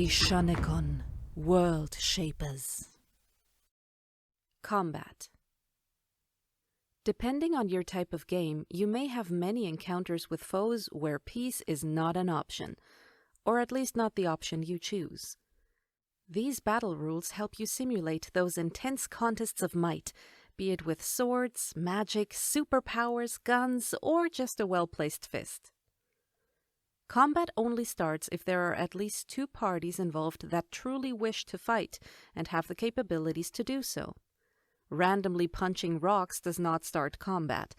Ishanekon, World Shapers. Combat. Depending on your type of game, you may have many encounters with foes where peace is not an option, or at least not the option you choose. These battle rules help you simulate those intense contests of might, be it with swords, magic, superpowers, guns, or just a well-placed fist. Combat only starts if there are at least two parties involved that truly wish to fight and have the capabilities to do so. Randomly punching rocks does not start combat.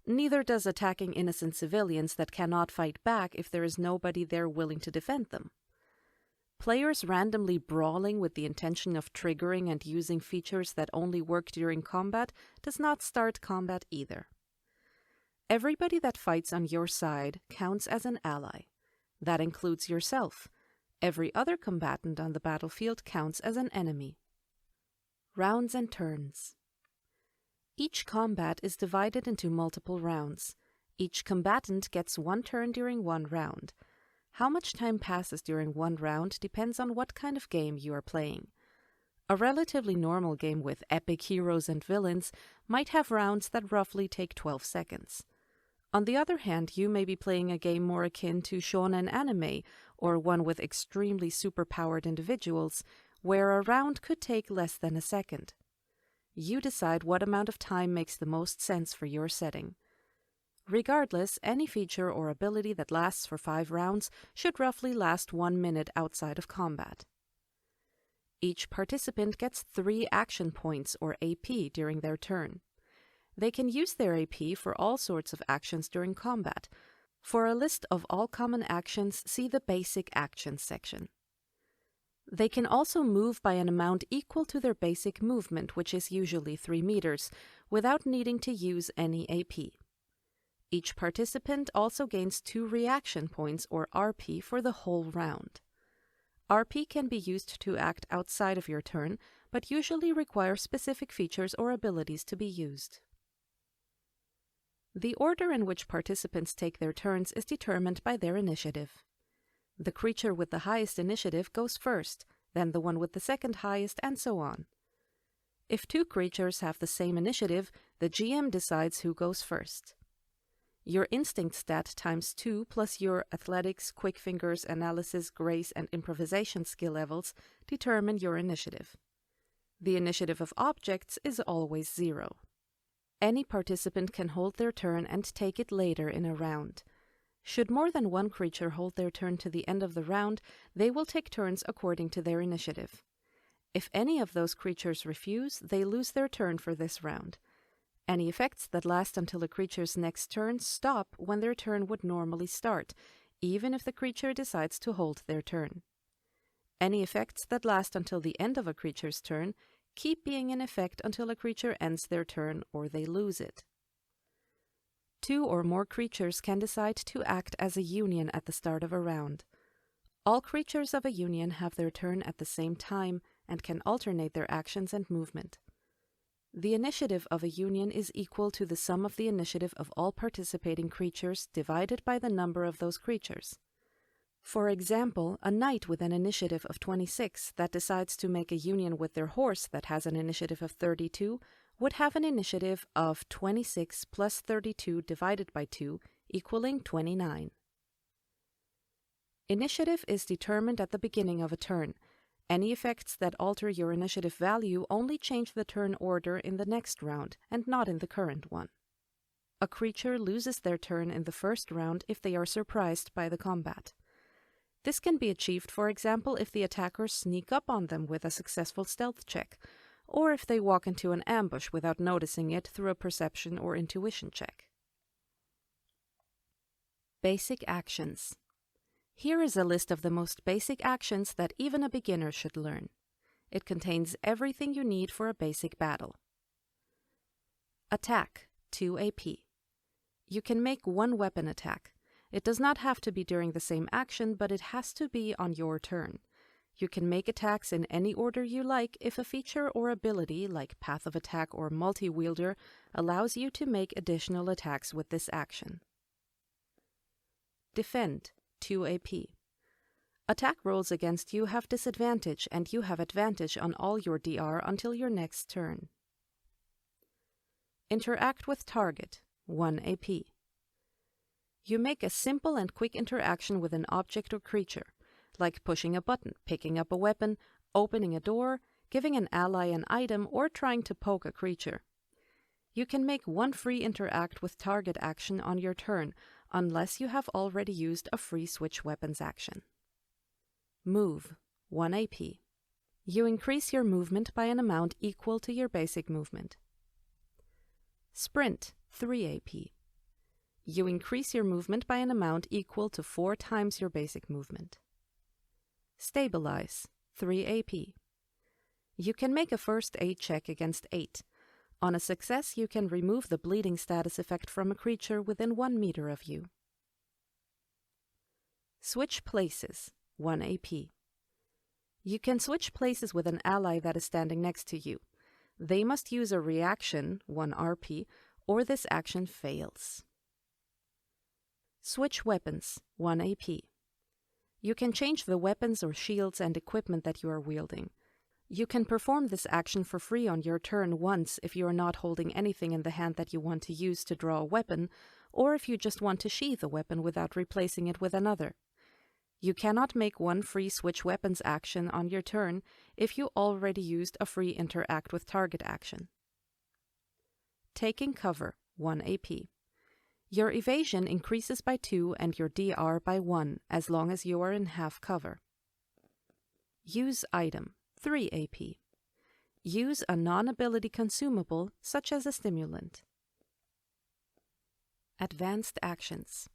Neither does attacking innocent civilians that cannot fight back if there is nobody there willing to defend them. Players randomly brawling with the intention of triggering and using features that only work during combat does not start combat either. Everybody that fights on your side counts as an ally. That includes yourself. Every other combatant on the battlefield counts as an enemy. Rounds and turns. Each combat is divided into multiple rounds. Each combatant gets one turn during one round. How much time passes during one round depends on what kind of game you are playing. A relatively normal game with epic heroes and villains might have rounds that roughly take 12 seconds. On the other hand, you may be playing a game more akin to shonen anime, or one with extremely superpowered individuals, where a round could take less than a second. You decide what amount of time makes the most sense for your setting. Regardless, any feature or ability that lasts for 5 rounds should roughly last 1 minute outside of combat. Each participant gets 3 action points, or AP, during their turn. They can use their AP for all sorts of actions during combat. For a list of all common actions, see the Basic Actions section. They can also move by an amount equal to their basic movement, which is usually 3 meters, without needing to use any AP. Each participant also gains 2 reaction points, or RP, for the whole round. RP can be used to act outside of your turn, but usually require specific features or abilities to be used. The order in which participants take their turns is determined by their initiative. The creature with the highest initiative goes first, then the one with the second highest, and so on. If 2 creatures have the same initiative, the GM decides who goes first. Your instinct stat times 2 plus your athletics, quick fingers, analysis, grace, and improvisation skill levels determine your initiative. The initiative of objects is always 0. Any participant can hold their turn and take it later in a round. Should more than one creature hold their turn to the end of the round, they will take turns according to their initiative. If any of those creatures refuse, they lose their turn for this round. Any effects that last until a creature's next turn stop when their turn would normally start, even if the creature decides to hold their turn. Any effects that last until the end of a creature's turn keep being in effect until a creature ends their turn or they lose it. 2 or more creatures can decide to act as a union at the start of a round. All creatures of a union have their turn at the same time and can alternate their actions and movement. The initiative of a union is equal to the sum of the initiative of all participating creatures divided by the number of those creatures. For example, a knight with an initiative of 26 that decides to make a union with their horse that has an initiative of 32 would have an initiative of 26 plus 32 divided by 2, equaling 29. Initiative is determined at the beginning of a turn. Any effects that alter your initiative value only change the turn order in the next round, and not in the current one. A creature loses their turn in the first round if they are surprised by the combat. This can be achieved, for example, if the attackers sneak up on them with a successful stealth check, or if they walk into an ambush without noticing it through a perception or intuition check. Basic actions. Here is a list of the most basic actions that even a beginner should learn. It contains everything you need for a basic battle. Attack, 2 AP. You can make one weapon attack. It does not have to be during the same action, but it has to be on your turn. You can make attacks in any order you like if a feature or ability, like Path of Attack or Multi-Wielder, allows you to make additional attacks with this action. Defend, 2 AP. Attack rolls against you have disadvantage, and you have advantage on all your DR until your next turn. Interact with target, 1 AP. You make a simple and quick interaction with an object or creature, like pushing a button, picking up a weapon, opening a door, giving an ally an item, or trying to poke a creature. You can make one free interact with target action on your turn, unless you have already used a free switch weapons action. Move, 1 AP. You increase your movement by an amount equal to your basic movement. Sprint, 3 AP. You increase your movement by an amount equal to 4 times your basic movement. Stabilize, 3 AP. You can make a first aid check against 8. On a success, you can remove the bleeding status effect from a creature within 1 meter of you. Switch places, 1 AP. You can switch places with an ally that is standing next to you. They must use a reaction, 1 RP, or this action fails. Switch weapons, 1 AP. You can change the weapons or shields and equipment that you are wielding. You can perform this action for free on your turn once if you are not holding anything in the hand that you want to use to draw a weapon, or if you just want to sheath a weapon without replacing it with another. You cannot make one free switch weapons action on your turn if you already used a free interact with target action. Taking cover, 1 AP. Your evasion increases by 2 and your DR by 1 as long as you are in half cover. Use item, 3 AP. Use a non-ability consumable such as a stimulant. Advanced actions.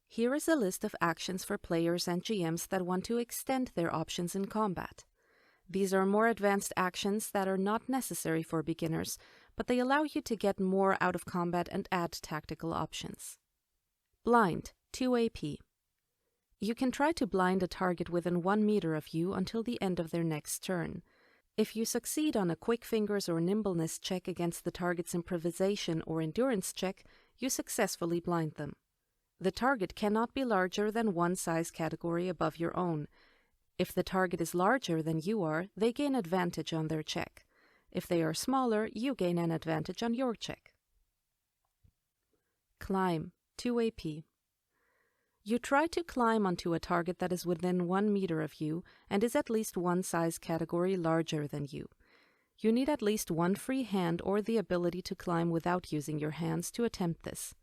Here is a list of actions for players and GMs that want to extend their options in combat. These are more advanced actions that are not necessary for beginners, but they allow you to get more out of combat and add tactical options. Blind, 2 AP. You can try to blind a target within 1 meter of you until the end of their next turn. If you succeed on a quick fingers or nimbleness check against the target's improvisation or endurance check, you successfully blind them. The target cannot be larger than 1 size category above your own. If the target is larger than you are, they gain advantage on their check. If they are smaller, you gain an advantage on your check. Climb, 2 AP. You try to climb onto a target that is within 1 meter of you and is at least 1 size category larger than you. You need at least 1 free hand or the ability to climb without using your hands to attempt this.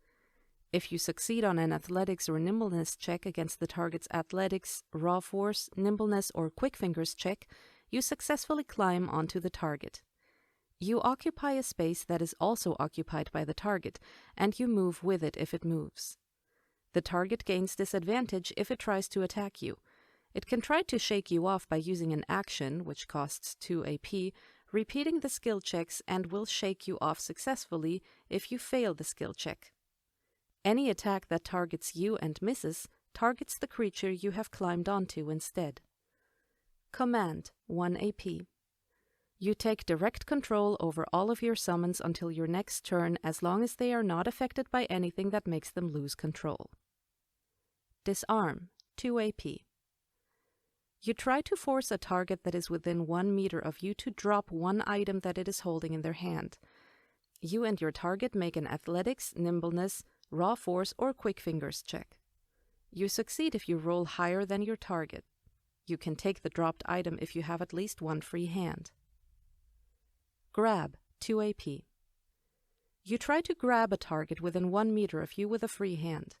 If you succeed on an athletics or nimbleness check against the target's athletics, raw force, nimbleness, or quick fingers check, you successfully climb onto the target. You occupy a space that is also occupied by the target, and you move with it if it moves. The target gains disadvantage if it tries to attack you. It can try to shake you off by using an action, which costs 2 AP, repeating the skill checks, and will shake you off successfully if you fail the skill check. Any attack that targets you and misses targets the creature you have climbed onto instead. Command, 1 AP. You take direct control over all of your summons until your next turn as long as they are not affected by anything that makes them lose control. Disarm, 2 AP. You try to force a target that is within 1 meter of you to drop one item that it is holding in their hand. You and your target make an athletics, nimbleness, raw force, or quick fingers check. You succeed if you roll higher than your target. You can take the dropped item if you have at least 1 free hand. Grab, 2 AP. You try to grab a target within 1 meter of you with a free hand.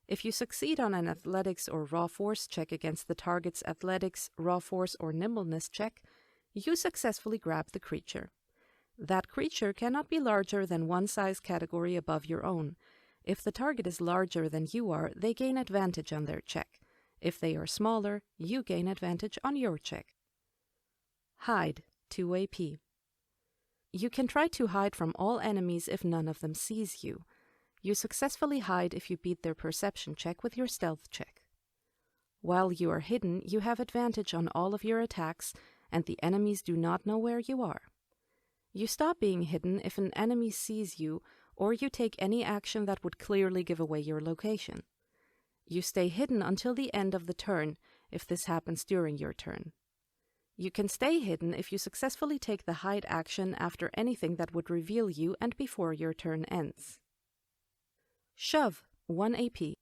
If you succeed on an athletics or raw force check against the target's athletics, raw force, or nimbleness check, you successfully grab the creature. That creature cannot be larger than 1 size category above your own. If the target is larger than you are, they gain advantage on their check. If they are smaller, you gain advantage on your check. Hide, 2 AP. You can try to hide from all enemies if none of them sees you. You successfully hide if you beat their perception check with your stealth check. While you are hidden, you have advantage on all of your attacks, and the enemies do not know where you are. You stop being hidden if an enemy sees you, or you take any action that would clearly give away your location. You stay hidden until the end of the turn. if this happens during your turn. You can stay hidden if you successfully take the hide action after anything that would reveal you and before your turn ends. Shove, 1 AP.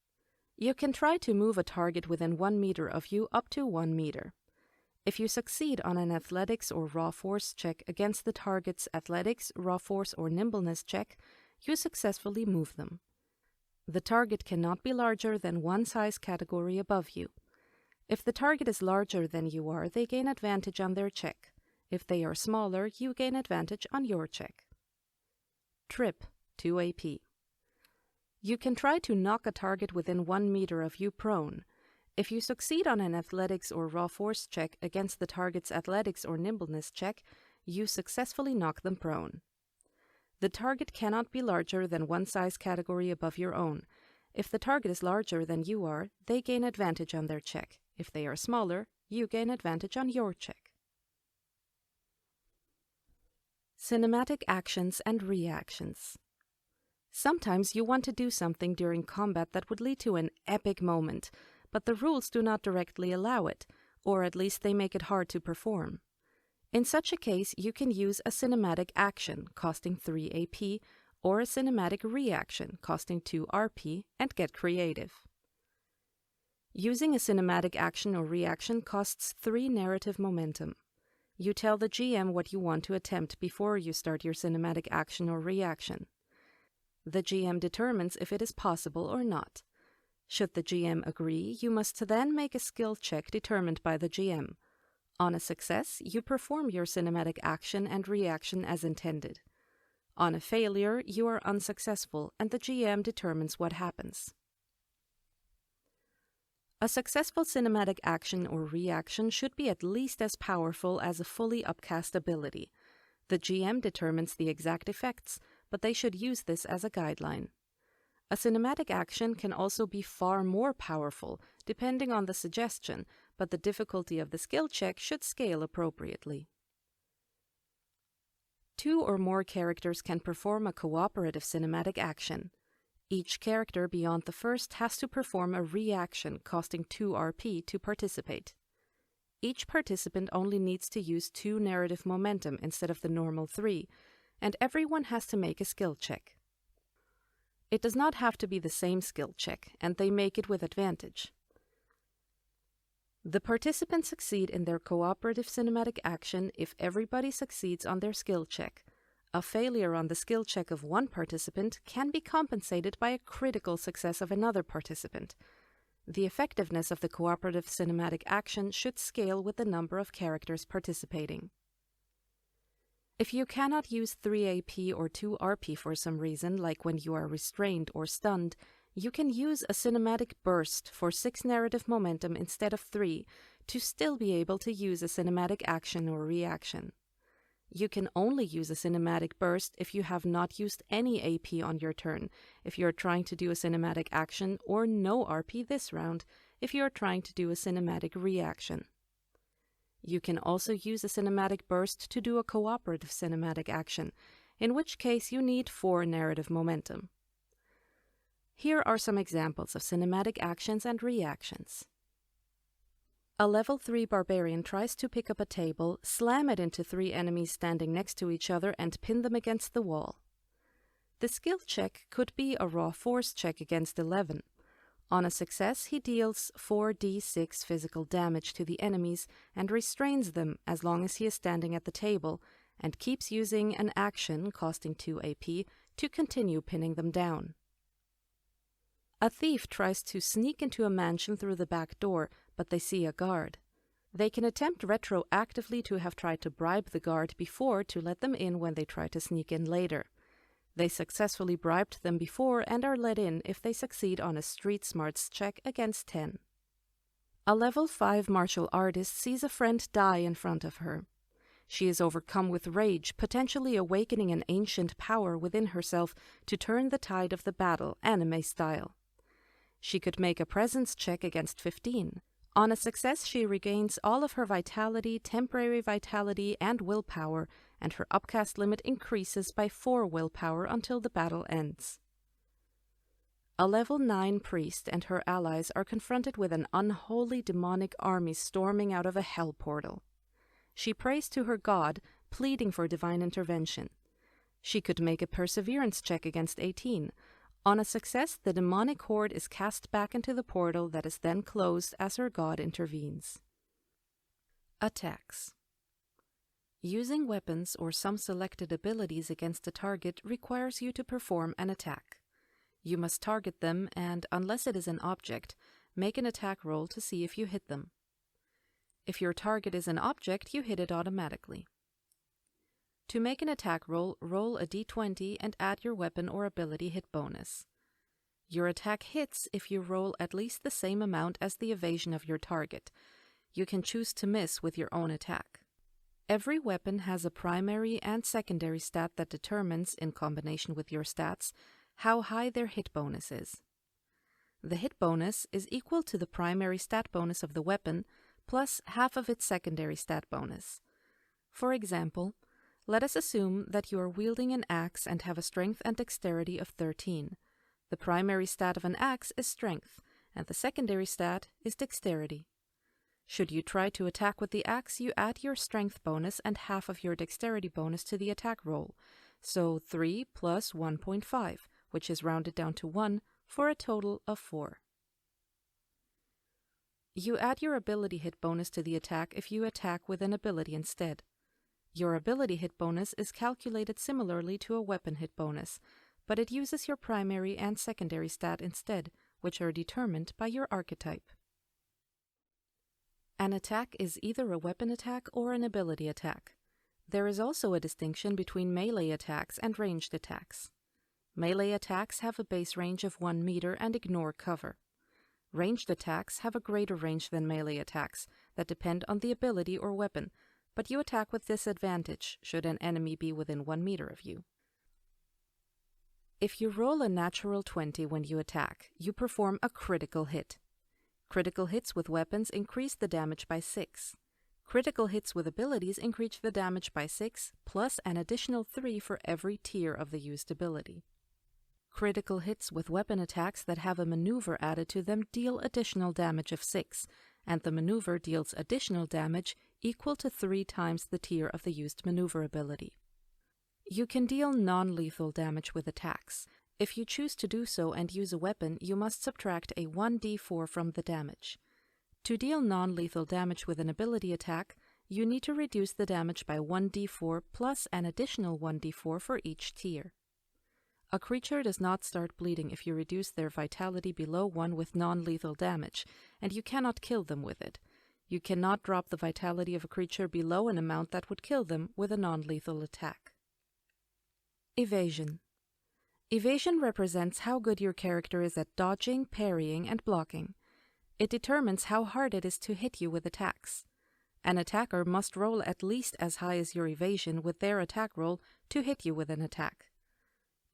You can try to move a target within 1 meter of you up to 1 meter. If you succeed on an athletics or raw force check against the target's athletics, raw force, or nimbleness check, you successfully move them. The target cannot be larger than one size category above you. If the target is larger than you are, they gain advantage on their check. If they are smaller, you gain advantage on your check. Trip, 2 AP. You can try to knock a target within 1 meter of you prone. If you succeed on an athletics or raw force check against the target's athletics or nimbleness check, you successfully knock them prone. The target cannot be larger than one size category above your own. If the target is larger than you are, they gain advantage on their check. If they are smaller, you gain advantage on your check. Cinematic actions and reactions. Sometimes you want to do something during combat that would lead to an epic moment, but the rules do not directly allow it, or at least they make it hard to perform. In such a case, you can use a cinematic action costing 3 AP or a cinematic reaction costing 2 RP and get creative. Using a cinematic action or reaction costs 3 narrative momentum. You tell the GM what you want to attempt before you start your cinematic action or reaction. The GM determines if it is possible or not. Should the GM agree, you must then make a skill check determined by the GM. On a success, you perform your cinematic action and reaction as intended. On a failure, you are unsuccessful and the GM determines what happens. A successful cinematic action or reaction should be at least as powerful as a fully upcast ability. The GM determines the exact effects, but they should use this as a guideline. A cinematic action can also be far more powerful, depending on the suggestion, but the difficulty of the skill check should scale appropriately. 2 or more characters can perform a cooperative cinematic action. Each character beyond the first has to perform a reaction costing 2 RP to participate. Each participant only needs to use 2 narrative momentum instead of the normal 3, and everyone has to make a skill check. It does not have to be the same skill check, and they make it with advantage. The participants succeed in their cooperative cinematic action if everybody succeeds on their skill check. A failure on the skill check of one participant can be compensated by a critical success of another participant. The effectiveness of the cooperative cinematic action should scale with the number of characters participating. If you cannot use 3 AP or 2 RP for some reason, like when you are restrained or stunned, you can use a cinematic burst for 6 narrative momentum instead of 3 to still be able to use a cinematic action or reaction. You can only use a cinematic burst if you have not used any AP on your turn, if you are trying to do a cinematic action, or no RP this round if you are trying to do a cinematic reaction. You can also use a cinematic burst to do a cooperative cinematic action, in which case you need 4 narrative momentum. Here are some examples of cinematic actions and reactions. A level 3 barbarian tries to pick up a table, slam it into 3 enemies standing next to each other, and pin them against the wall. The skill check could be a raw force check against 11. On a success, he deals 4d6 physical damage to the enemies and restrains them as long as he is standing at the table, and keeps using an action costing 2 AP to continue pinning them down. A thief tries to sneak into a mansion through the back door, but they see a guard. They can attempt retroactively to have tried to bribe the guard before to let them in when they try to sneak in later. They successfully bribed them before and are let in if they succeed on a street smarts check against 10. A level 5 martial artist sees a friend die in front of her. She is overcome with rage, potentially awakening an ancient power within herself to turn the tide of the battle, anime style. She could make a presence check against 15. On a success, she regains all of her vitality, temporary vitality, and willpower, and her upcast limit increases by 4 willpower until the battle ends. A level 9 priest and her allies are confronted with an unholy demonic army storming out of a hell portal. She prays to her god, pleading for divine intervention. She could make a perseverance check against 18. On a success, the demonic horde is cast back into the portal that is then closed as her god intervenes. Attacks. Using weapons or some selected abilities against a target requires you to perform an attack. You must target them and, unless it is an object, make an attack roll to see if you hit them. If your target is an object, you hit it automatically. To make an attack roll, roll a d20 and add your weapon or ability hit bonus. Your attack hits if you roll at least the same amount as the evasion of your target. You can choose to miss with your own attack. Every weapon has a primary and secondary stat that determines, in combination with your stats, how high their hit bonus is. The hit bonus is equal to the primary stat bonus of the weapon plus half of its secondary stat bonus. For example, let us assume that you are wielding an axe and have a strength and dexterity of 13. The primary stat of an axe is strength, and the secondary stat is dexterity. Should you try to attack with the axe, you add your strength bonus and half of your dexterity bonus to the attack roll, so 3 plus 1.5, which is rounded down to 1, for a total of 4. You add your ability hit bonus to the attack if you attack with an ability instead. Your ability hit bonus is calculated similarly to a weapon hit bonus, but it uses your primary and secondary stat instead, which are determined by your archetype. An attack is either a weapon attack or an ability attack. There is also a distinction between melee attacks and ranged attacks. Melee attacks have a base range of 1 meter and ignore cover. Ranged attacks have a greater range than melee attacks that depend on the ability or weapon, but you attack with disadvantage should an enemy be within 1 meter of you. If you roll a natural 20 when you attack, you perform a critical hit. Critical hits with weapons increase the damage by 6. Critical hits with abilities increase the damage by 6, plus an additional 3 for every tier of the used ability. Critical hits with weapon attacks that have a maneuver added to them deal additional damage of 6, and the maneuver deals additional damage equal to 3 times the tier of the used maneuver ability. You can deal non-lethal damage with attacks. If you choose to do so and use a weapon, you must subtract a 1d4 from the damage. To deal non-lethal damage with an ability attack, you need to reduce the damage by 1d4 plus an additional 1d4 for each tier. A creature does not start bleeding if you reduce their vitality below 1 with non-lethal damage, and you cannot kill them with it. You cannot drop the vitality of a creature below an amount that would kill them with a non-lethal attack. Evasion. Evasion represents how good your character is at dodging, parrying, and blocking. It determines how hard it is to hit you with attacks. An attacker must roll at least as high as your evasion with their attack roll to hit you with an attack.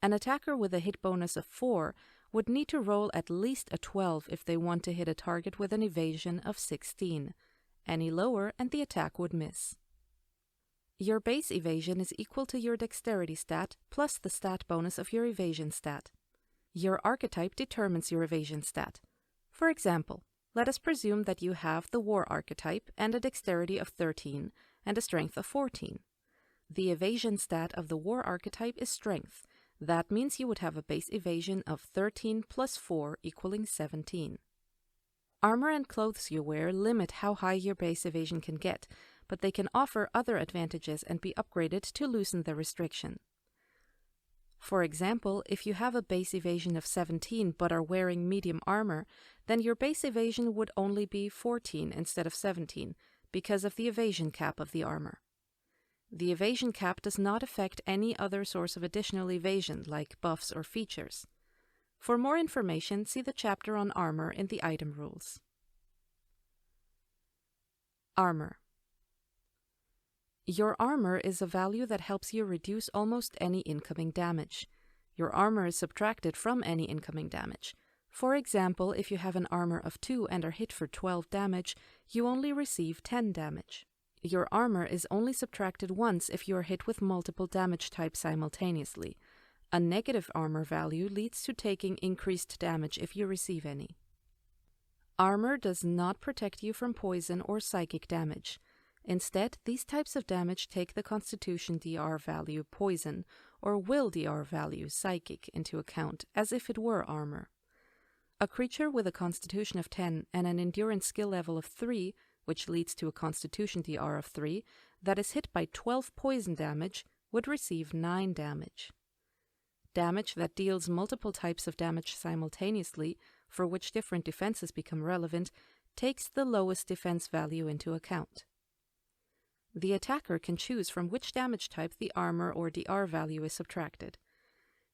An attacker with a hit bonus of 4 would need to roll at least a 12 if they want to hit a target with an evasion of 16. Any lower and the attack would miss. Your base evasion is equal to your dexterity stat plus the stat bonus of your evasion stat. Your archetype determines your evasion stat. For example, let us presume that you have the war archetype and a dexterity of 13 and a strength of 14. The evasion stat of the war archetype is strength. That means you would have a base evasion of 13 plus 4 equaling 17. Armor and clothes you wear limit how high your base evasion can get, but they can offer other advantages and be upgraded to loosen the restriction. For example, if you have a base evasion of 17 but are wearing medium armor, then your base evasion would only be 14 instead of 17 because of the evasion cap of the armor. The evasion cap does not affect any other source of additional evasion like buffs or features. For more information, see the chapter on armor in the item rules. Armor. Your armor is a value that helps you reduce almost any incoming damage. Your armor is subtracted from any incoming damage. For example, if you have an armor of 2 and are hit for 12 damage, you only receive 10 damage. Your armor is only subtracted once if you are hit with multiple damage types simultaneously. A negative armor value leads to taking increased damage if you receive any. Armor does not protect you from poison or psychic damage. Instead, these types of damage take the Constitution DR value poison or Will DR value psychic into account as if it were armor. A creature with a Constitution of 10 and an Endurance skill level of 3, which leads to a Constitution DR of 3, that is hit by 12 poison damage would receive 9 damage. Damage that deals multiple types of damage simultaneously, for which different defenses become relevant, takes the lowest defense value into account. The attacker can choose from which damage type the armor or DR value is subtracted.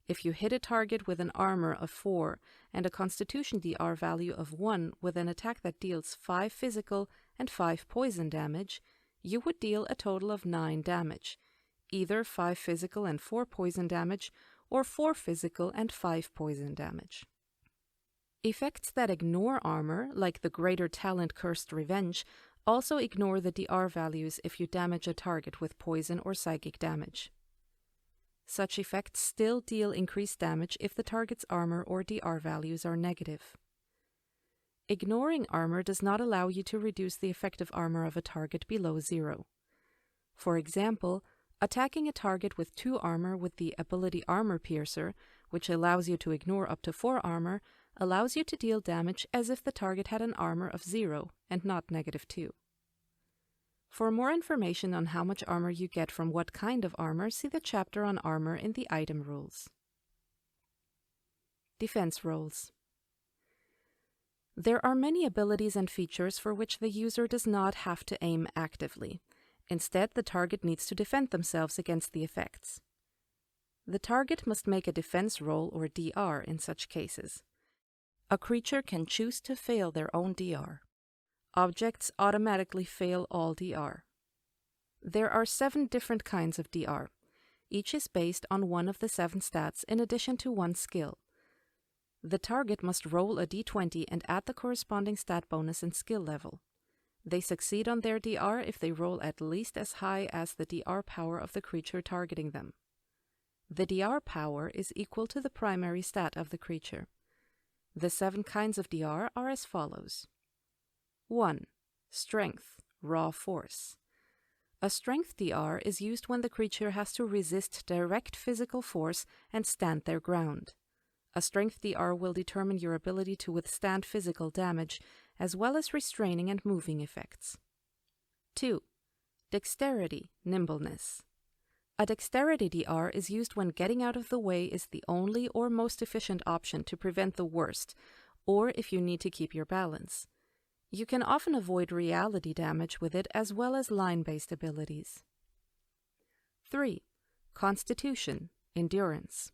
If you hit a target with an armor of 4 and a Constitution DR value of 1 with an attack that deals 5 physical and 5 poison damage, you would deal a total of 9 damage, either 5 physical and 4 poison damage, or 4 physical and 5 poison damage. Effects that ignore armor, like the Greater Talent Cursed Revenge, also ignore the DR values if you damage a target with poison or psychic damage. Such effects still deal increased damage if the target's armor or DR values are negative. Ignoring armor does not allow you to reduce the effective armor of a target below 0. For example, attacking a target with 2 armor with the ability Armor Piercer, which allows you to ignore up to 4 armor, allows you to deal damage as if the target had an armor of 0 and not -2. For more information on how much armor you get from what kind of armor, see the chapter on armor in the item rules. Defense rolls. There are many abilities and features for which the user does not have to aim actively. Instead, the target needs to defend themselves against the effects. The target must make a defense roll or DR in such cases. A creature can choose to fail their own DR. Objects automatically fail all DR. There are 7 different kinds of DR. Each is based on one of the 7 stats in addition to one skill. The target must roll a d20 and add the corresponding stat bonus and skill level. They succeed on their DR if they roll at least as high as the DR power of the creature targeting them. The DR power is equal to the primary stat of the creature. The 7 kinds of DR are as follows. 1. Strength, raw force. A strength DR is used when the creature has to resist direct physical force and stand their ground. A strength DR will determine your ability to withstand physical damage, as well as restraining and moving effects. 2. Dexterity, nimbleness. A dexterity DR is used when getting out of the way is the only or most efficient option to prevent the worst, or if you need to keep your balance. You can often avoid reality damage with it as well as line-based abilities. 3. Constitution, endurance.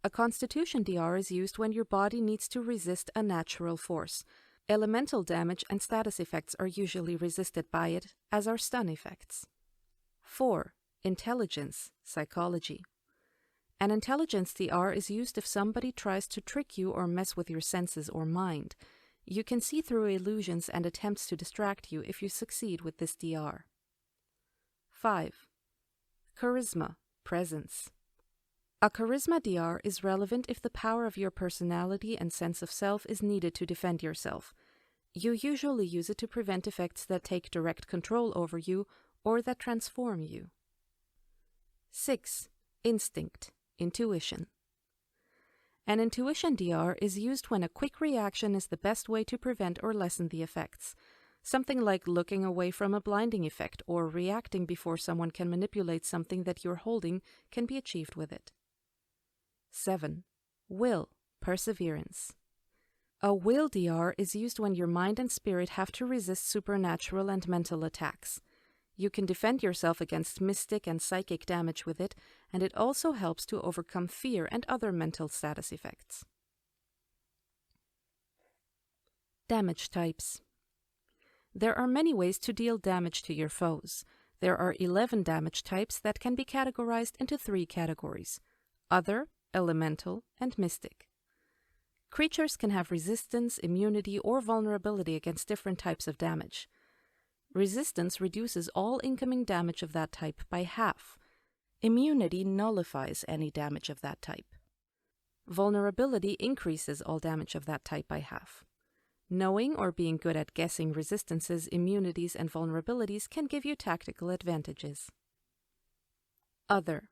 A Constitution DR is used when your body needs to resist a natural force. Elemental damage and status effects are usually resisted by it, as are stun effects. 4. Intelligence, psychology. An intelligence DR is used if somebody tries to trick you or mess with your senses or mind. You can see through illusions and attempts to distract you if you succeed with this DR. 5. Charisma, presence. A charisma DR is relevant if the power of your personality and sense of self is needed to defend yourself. You usually use it to prevent effects that take direct control over you or that transform you. 6. Instinct, intuition. An intuition DR is used when a quick reaction is the best way to prevent or lessen the effects. Something like looking away from a blinding effect or reacting before someone can manipulate something that you're holding can be achieved with it. 7. Will, perseverance. A will DR is used when your mind and spirit have to resist supernatural and mental attacks. You can defend yourself against mystic and psychic damage with it, and it also helps to overcome fear and other mental status effects. Damage types. There are many ways to deal damage to your foes. There are 11 damage types that can be categorized into 3 categories: Other, Elemental, and Mystic. Creatures can have resistance, immunity, or vulnerability against different types of damage. Resistance reduces all incoming damage of that type by half. Immunity nullifies any damage of that type. Vulnerability increases all damage of that type by half. Knowing or being good at guessing resistances, immunities, and vulnerabilities can give you tactical advantages. Other.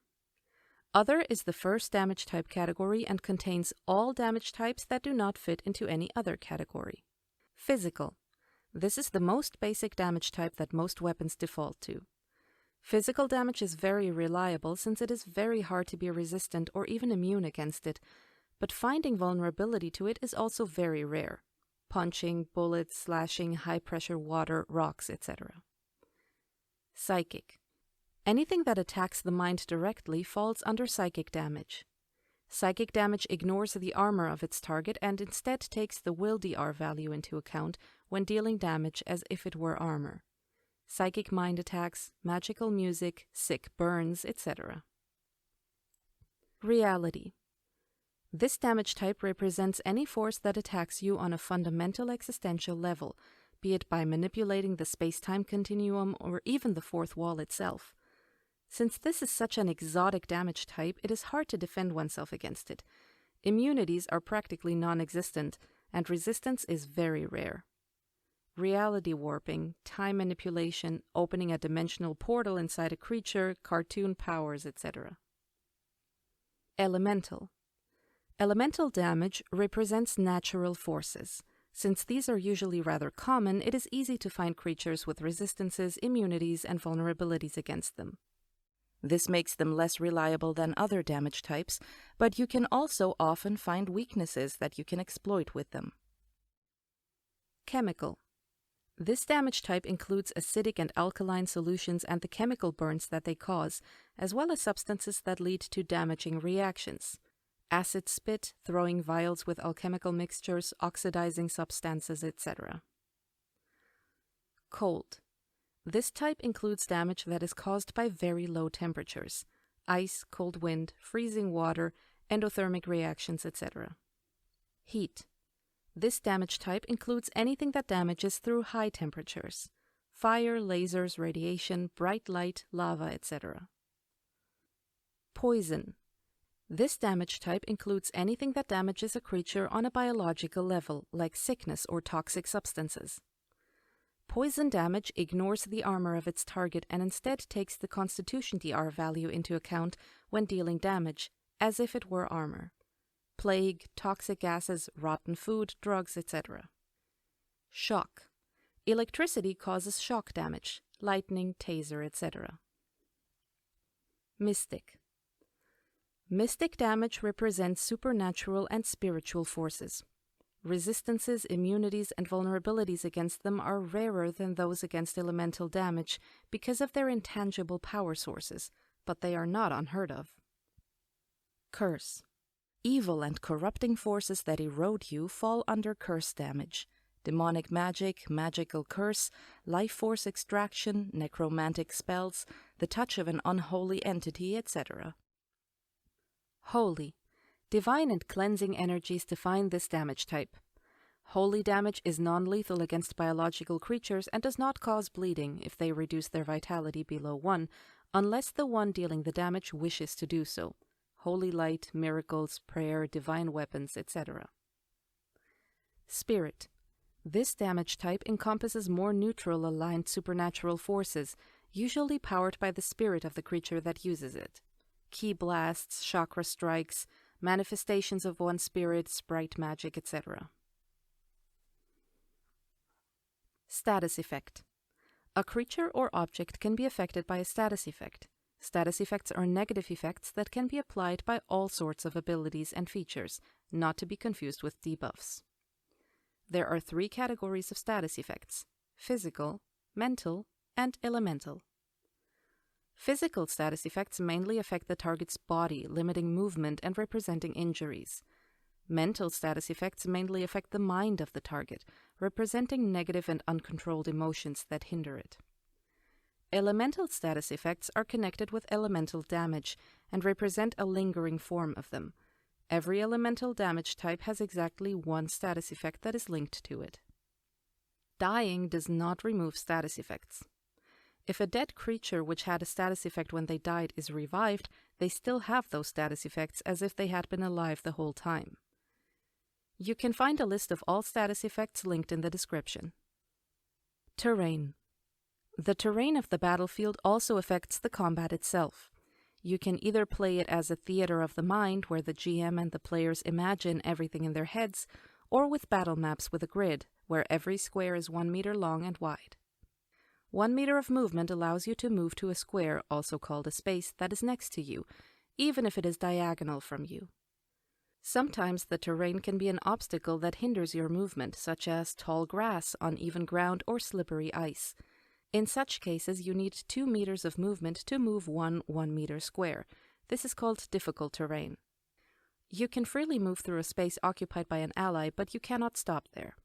Other is the first damage type category and contains all damage types that do not fit into any other category. Physical. This is the most basic damage type that most weapons default to. Physical damage is very reliable since it is very hard to be resistant or even immune against it, but finding vulnerability to it is also very rare. Punching, bullets, slashing, high-pressure water, rocks, etc. Psychic. Anything that attacks the mind directly falls under psychic damage. Psychic damage ignores the armor of its target and instead takes the will DR value into account when dealing damage as if it were armor. Psychic mind attacks, magical music, sick burns, etc. Reality. This damage type represents any force that attacks you on a fundamental existential level, be it by manipulating the space-time continuum or even the fourth wall itself. Since this is such an exotic damage type, it is hard to defend oneself against it. Immunities are practically non-existent, and resistance is very rare. Reality warping, time manipulation, opening a dimensional portal inside a creature, cartoon powers, etc. Elemental. Elemental damage represents natural forces. Since these are usually rather common, it is easy to find creatures with resistances, immunities, and vulnerabilities against them. This makes them less reliable than other damage types, but you can also often find weaknesses that you can exploit with them. Chemical. This damage type includes acidic and alkaline solutions and the chemical burns that they cause, as well as substances that lead to damaging reactions. Acid spit, throwing vials with alchemical mixtures, oxidizing substances, etc. Cold. This type includes damage that is caused by very low temperatures: ice, cold wind, freezing water, endothermic reactions, etc. Heat. This damage type includes anything that damages through high temperatures: fire, lasers, radiation, bright light, lava, etc. Poison. This damage type includes anything that damages a creature on a biological level, like sickness or toxic substances. Poison damage ignores the armor of its target and instead takes the Constitution DR value into account when dealing damage, as if it were armor. Plague, toxic gases, rotten food, drugs, etc. Shock. Electricity causes shock damage, lightning, taser, etc. Mystic. Mystic damage represents supernatural and spiritual forces. Resistances, immunities, and vulnerabilities against them are rarer than those against elemental damage because of their intangible power sources, but they are not unheard of. Curse. Evil and corrupting forces that erode you fall under curse damage. Demonic magic, magical curse, life force extraction, necromantic spells, the touch of an unholy entity, etc. Holy. Divine and cleansing energies define this damage type. Holy damage is non-lethal against biological creatures and does not cause bleeding if they reduce their vitality below 1, unless the one dealing the damage wishes to do so. Holy light, miracles, prayer, divine weapons, etc. Spirit. This damage type encompasses more neutral-aligned supernatural forces, usually powered by the spirit of the creature that uses it. Ki blasts, chakra strikes, manifestations of one spirit, sprite magic, etc. Status effect. A creature or object can be affected by a status effect. Status effects are negative effects that can be applied by all sorts of abilities and features, not to be confused with debuffs. There are 3 categories of status effects: physical, mental, and elemental. Physical status effects mainly affect the target's body, limiting movement and representing injuries. Mental status effects mainly affect the mind of the target, representing negative and uncontrolled emotions that hinder it. Elemental status effects are connected with elemental damage and represent a lingering form of them. Every elemental damage type has exactly 1 status effect that is linked to it. Dying does not remove status effects. If a dead creature which had a status effect when they died is revived, they still have those status effects as if they had been alive the whole time. You can find a list of all status effects linked in the description. Terrain. The terrain of the battlefield also affects the combat itself. You can either play it as a theater of the mind where the GM and the players imagine everything in their heads, or with battle maps with a grid, where every square is 1 meter long and wide. 1 meter of movement allows you to move to a square, also called a space, that is next to you, even if it is diagonal from you. Sometimes the terrain can be an obstacle that hinders your movement, such as tall grass, uneven ground, or slippery ice. In such cases, you need 2 meters of movement to move one 1 meter square. This is called difficult terrain. You can freely move through a space occupied by an ally, but you cannot stop there.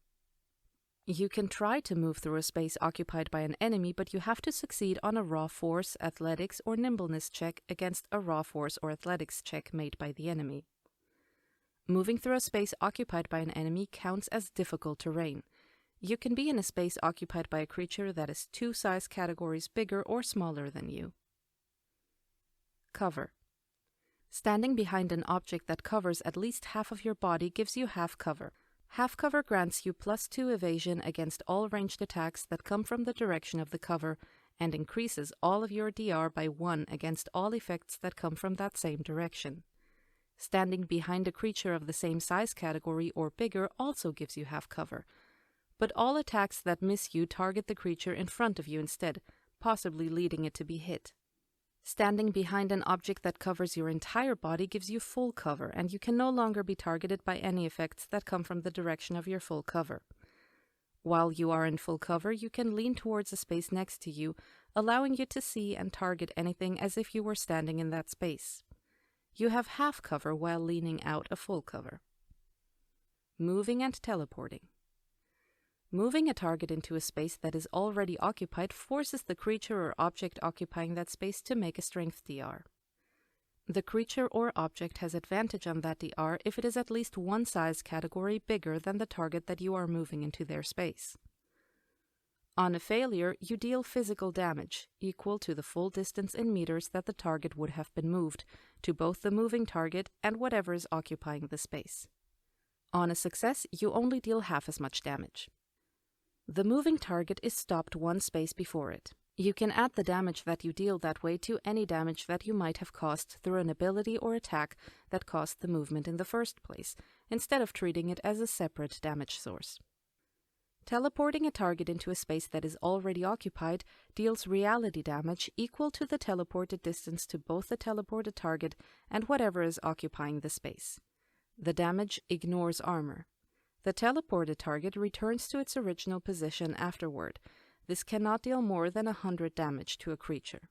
You can try to move through a space occupied by an enemy, but you have to succeed on a raw force, athletics, or nimbleness check against a raw force or athletics check made by the enemy. Moving through a space occupied by an enemy counts as difficult terrain. You can be in a space occupied by a creature that is 2 size categories bigger or smaller than you. Cover. Standing behind an object that covers at least half of your body gives you half cover. Half cover grants you +2 evasion against all ranged attacks that come from the direction of the cover, and increases all of your DR by 1 against all effects that come from that same direction. Standing behind a creature of the same size category or bigger also gives you half cover, but all attacks that miss you target the creature in front of you instead, possibly leading it to be hit. Standing behind an object that covers your entire body gives you full cover, and you can no longer be targeted by any effects that come from the direction of your full cover. While you are in full cover, you can lean towards a space next to you, allowing you to see and target anything as if you were standing in that space. You have half cover while leaning out a full cover. Moving and teleporting. Moving a target into a space that is already occupied forces the creature or object occupying that space to make a strength DR. The creature or object has advantage on that DR if it is at least 1 size category bigger than the target that you are moving into their space. On a failure, you deal physical damage, equal to the full distance in meters that the target would have been moved, to both the moving target and whatever is occupying the space. On a success, you only deal half as much damage. The moving target is stopped 1 space before it. You can add the damage that you deal that way to any damage that you might have caused through an ability or attack that caused the movement in the first place, instead of treating it as a separate damage source. Teleporting a target into a space that is already occupied deals reality damage equal to the teleported distance to both the teleported target and whatever is occupying the space. The damage ignores armor. The teleported target returns to its original position afterward. This cannot deal more than 100 damage to a creature.